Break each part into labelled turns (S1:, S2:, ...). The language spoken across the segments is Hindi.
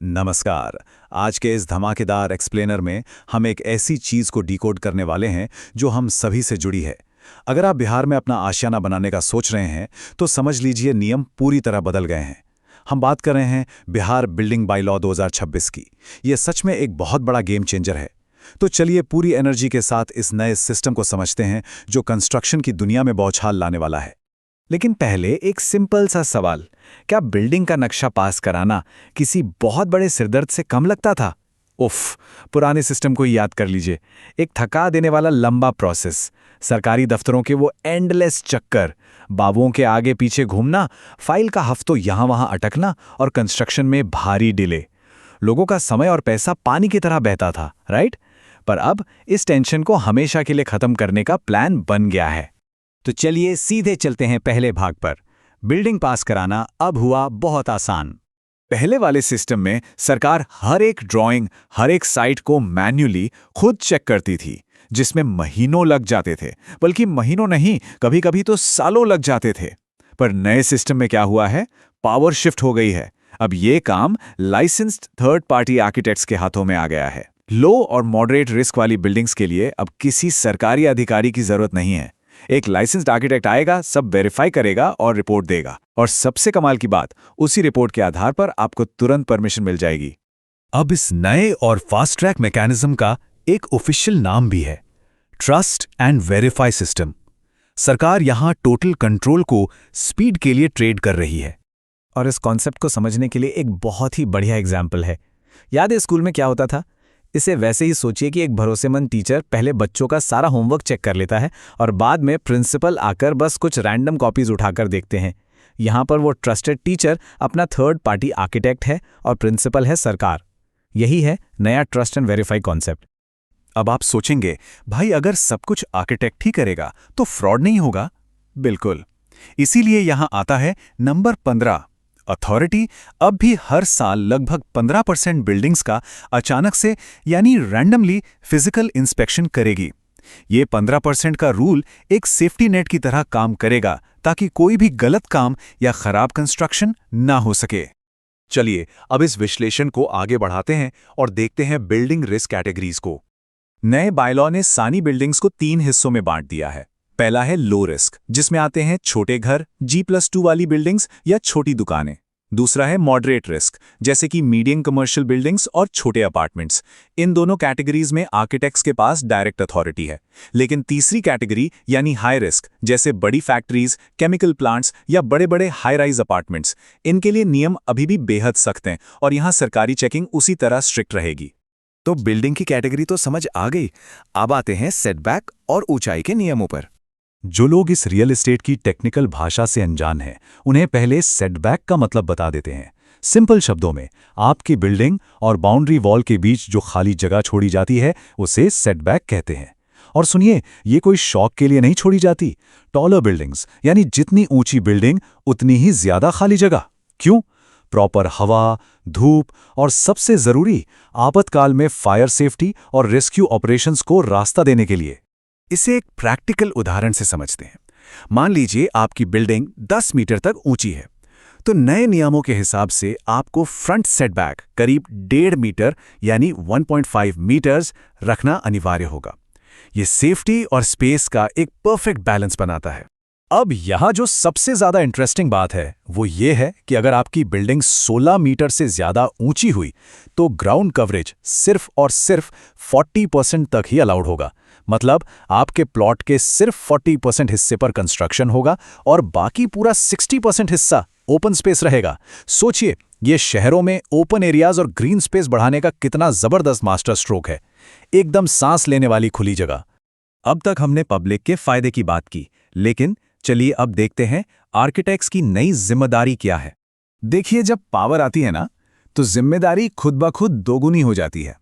S1: नमस्कार। आज के इस धमाकेदार एक्सप्लेनर में हम एक ऐसी चीज़ को डिकोड करने वाले हैं जो हम सभी से जुड़ी है। अगर आप बिहार में अपना आशियाना बनाने का सोच रहे हैं तो समझ लीजिए नियम पूरी तरह बदल गए हैं। हम बात कर रहे हैं बिहार बिल्डिंग बाय लॉ 2026 की। ये सच में एक बहुत बड़ा गेम चेंजर है। तो चलिए पूरी एनर्जी के साथ इस नए सिस्टम को समझते हैं जो कंस्ट्रक्शन की दुनिया में बौछार लाने वाला है।
S2: लेकिन पहले एक सिंपल सा सवाल। क्या बिल्डिंग का नक्शा पास कराना किसी बहुत बड़े सिरदर्द से कम लगता था? उफ, पुराने सिस्टम को ही याद कर लीजिए। एक थका देने वाला लंबा प्रोसेस, सरकारी दफ्तरों के वो एंडलेस चक्कर, बाबुओं के आगे पीछे घूमना, फाइल का हफ्तों यहां वहां अटकना और कंस्ट्रक्शन में भारी डिले। लोगों का समय और पैसा पानी की तरह बहता था, राइट? पर अब इस टेंशन को हमेशा के लिए खत्म करने का प्लान बन गया है।
S1: तो चलिए सीधे चलते हैं पहले भाग पर। बिल्डिंग पास कराना अब हुआ बहुत आसान। पहले वाले सिस्टम में सरकार हर एक ड्राइंग, हर एक साइट को मैन्युअली खुद चेक करती थी, जिसमें महीनों लग जाते थे। बल्कि महीनों नहीं, कभी कभी तो सालों लग जाते थे। पर नए सिस्टम में क्या हुआ है? पावर शिफ्ट हो गई है। अब ये काम लाइसेंस्ड थर्ड पार्टी आर्किटेक्ट्स के हाथों में आ गया है। लो और मॉडरेट रिस्क वाली बिल्डिंग्स के लिए अब किसी सरकारी अधिकारी की जरूरत नहीं है। एक लाइसेंस्ड आर्किटेक्ट आएगा, सब वेरीफाई करेगा और रिपोर्ट देगा। और सबसे कमाल की बात, उसी रिपोर्ट के आधार पर आपको तुरंत परमिशन मिल जाएगी। अब इस नए और फास्ट ट्रैक मैकेनिज्म का एक ऑफिशियल नाम भी है, ट्रस्ट एंड वेरीफाई सिस्टम। सरकार यहां टोटल कंट्रोल को स्पीड के लिए ट्रेड कर रही है।
S2: और इस कॉन्सेप्ट को समझने के लिए एक बहुत ही बढ़िया एग्जाम्पल है। याद है स्कूल में क्या होता था? इसे वैसे ही सोचिए कि एक भरोसेमंद टीचर पहले बच्चों का सारा होमवर्क चेक कर लेता है और बाद में प्रिंसिपल आकर बस कुछ रैंडम कॉपीज उठाकर देखते हैं। यहाँ पर वो ट्रस्टेड टीचर अपना थर्ड पार्टी आर्किटेक्ट है और प्रिंसिपल है सरकार। यही है नया ट्रस्ट एंड वेरीफाई कॉन्सेप्ट।
S1: अब आप सोचेंगे, भाई अगर सब कुछ आर्किटेक्ट ही करेगा तो फ्रॉड नहीं होगा? बिल्कुल। इसीलिए यहां आता है नंबर 15। अथॉरिटी अब भी हर साल लगभग 15% बिल्डिंग्स का अचानक से यानी रैंडमली फिजिकल इंस्पेक्शन करेगी। ये 15% का रूल एक सेफ्टी नेट की तरह काम करेगा ताकि कोई भी गलत काम या खराब कंस्ट्रक्शन ना हो सके। चलिए अब इस विश्लेषण को आगे बढ़ाते हैं और देखते हैं बिल्डिंग रिस्क कैटेगरीज को। नए बायलॉ ने सानी बिल्डिंग्स को 3 हिस्सों में बांट दिया है। पहला है लो रिस्क, जिसमें आते हैं छोटे घर, G+2 वाली बिल्डिंग्स या छोटी दुकानें। दूसरा है मॉडरेट रिस्क, जैसे कि मीडियम कमर्शियल बिल्डिंग्स और छोटे अपार्टमेंट्स। इन दोनों कैटेगरीज में आर्किटेक्ट्स के पास डायरेक्ट अथॉरिटी है। लेकिन तीसरी कैटेगरी यानी हाई रिस्क, जैसे बड़ी फैक्ट्रीज, केमिकल प्लांट्स या बड़े बड़े हाई राइज अपार्टमेंट्स, इनके लिए नियम अभी भी बेहद सख्त हैं और यहाँ सरकारी चेकिंग उसी तरह स्ट्रिक्ट रहेगी।
S2: तो बिल्डिंग की कैटेगरी तो समझ आ गई। अब आते हैं सेटबैक और ऊंचाई के नियमों पर।
S1: जो लोग इस रियल एस्टेट की टेक्निकल भाषा से अनजान हैं, उन्हें पहले सेटबैक का मतलब बता देते हैं। सिंपल शब्दों में, आपकी बिल्डिंग और बाउंड्री वॉल के बीच जो खाली जगह छोड़ी जाती है उसे सेटबैक कहते हैं। और सुनिए, ये कोई शौक के लिए नहीं छोड़ी जाती। टॉलर बिल्डिंग्स यानी जितनी ऊंची बिल्डिंग उतनी ही ज्यादा खाली जगह। क्यों? प्रॉपर हवा, धूप और सबसे जरूरी आपातकाल में फायर सेफ्टी और रेस्क्यू ऑपरेशंस को रास्ता देने के लिए। इसे एक प्रैक्टिकल उदाहरण से समझते हैं। मान लीजिए आपकी बिल्डिंग 10 मीटर तक ऊंची है, तो नए नियमों के हिसाब से आपको फ्रंट सेटबैक करीब 1.5 मीटर यानी 1.5 मीटर्स रखना अनिवार्य होगा। ये सेफ्टी और स्पेस का एक परफेक्ट बैलेंस बनाता है। अब यहाँ जो सबसे ज्यादा इंटरेस्टिंग बात है वो ये है कि अगर आपकी बिल्डिंग 16 मीटर से ज्यादा ऊंची हुई तो ग्राउंड कवरेज सिर्फ और सिर्फ 40% तक ही अलाउड होगा। मतलब आपके प्लॉट के सिर्फ 40% हिस्से पर कंस्ट्रक्शन होगा और बाकी पूरा 60% हिस्सा ओपन स्पेस रहेगा। सोचिए, ये शहरों में ओपन एरियाज और ग्रीन स्पेस बढ़ाने का कितना जबरदस्त मास्टर स्ट्रोक है। एकदम सांस लेने वाली खुली जगह। अब तक हमने पब्लिक के फायदे की बात की, लेकिन चलिए अब देखते हैं आर्किटेक्ट्स की नई जिम्मेदारी क्या है। देखिए, जब पावर आती है ना, तो जिम्मेदारी खुद ब खुद दोगुनी हो जाती है।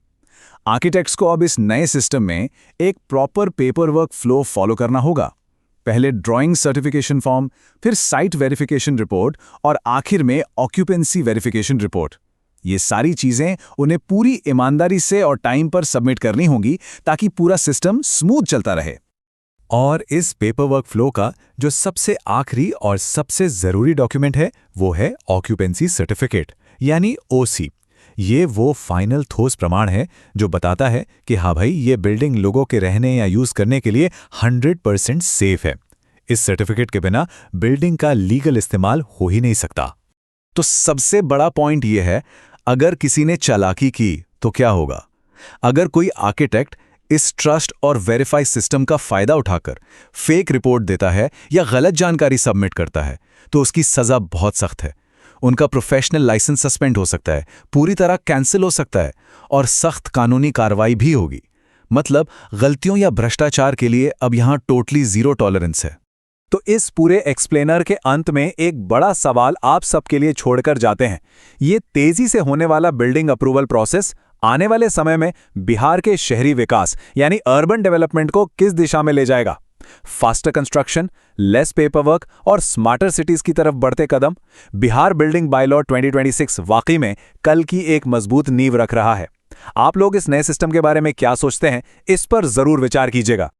S1: आर्किटेक्ट्स को अब इस नए सिस्टम में एक proper paper work flow follow करना होगा। पहले ड्राइंग सर्टिफिकेशन फॉर्म, फिर साइट वेरिफिकेशन रिपोर्ट और आखिर में ऑक्यूपेंसी वेरिफिकेशन रिपोर्ट। ये सारी चीजें उन्हें पूरी ईमानदारी से और टाइम पर सबमिट करनी होंगी ताकि पूरा सिस्टम स्मूथ चलता रहे। और इस पेपर वर्क फ्लो का जो सबसे आखिरी और सबसे जरूरी डॉक्यूमेंट है वो है ऑक्यूपेंसी सर्टिफिकेट यानी ओसी। ये वो फाइनल ठोस प्रमाण है जो बताता है कि हाँ भाई, ये बिल्डिंग लोगों के रहने या यूज करने के लिए 100% सेफ है। इस सर्टिफिकेट के बिना बिल्डिंग का लीगल इस्तेमाल हो ही नहीं सकता।
S2: तो सबसे बड़ा पॉइंट ये है, अगर किसी ने चालाकी की तो क्या होगा? अगर कोई आर्किटेक्ट इस ट्रस्ट और वेरीफाई सिस्टम का फायदा उठाकर फेक रिपोर्ट देता है या गलत जानकारी सबमिट करता है, तो उसकी सजा बहुत सख्त है। उनका प्रोफेशनल लाइसेंस सस्पेंड हो सकता है, पूरी तरह कैंसिल हो सकता है और सख्त कानूनी कार्रवाई भी होगी। मतलब गलतियों या भ्रष्टाचार के लिए अब यहां टोटली जीरो टॉलरेंस है।
S1: तो इस पूरे एक्सप्लेनर के अंत में एक बड़ा सवाल आप सबके लिए छोड़कर जाते हैं। ये तेजी से होने वाला बिल्डिंग अप्रूवल प्रोसेस आने वाले समय में बिहार के शहरी विकास यानी अर्बन डेवलपमेंट को किस दिशा में ले जाएगा? फास्टर कंस्ट्रक्शन, लेस पेपरवर्क और स्मार्टर सिटीज की तरफ बढ़ते कदम। बिहार बिल्डिंग बायलॉ 2026 वाकई में कल की एक मजबूत नींव रख रहा है। आप लोग इस नए सिस्टम के बारे में क्या सोचते हैं? इस पर जरूर विचार कीजिएगा।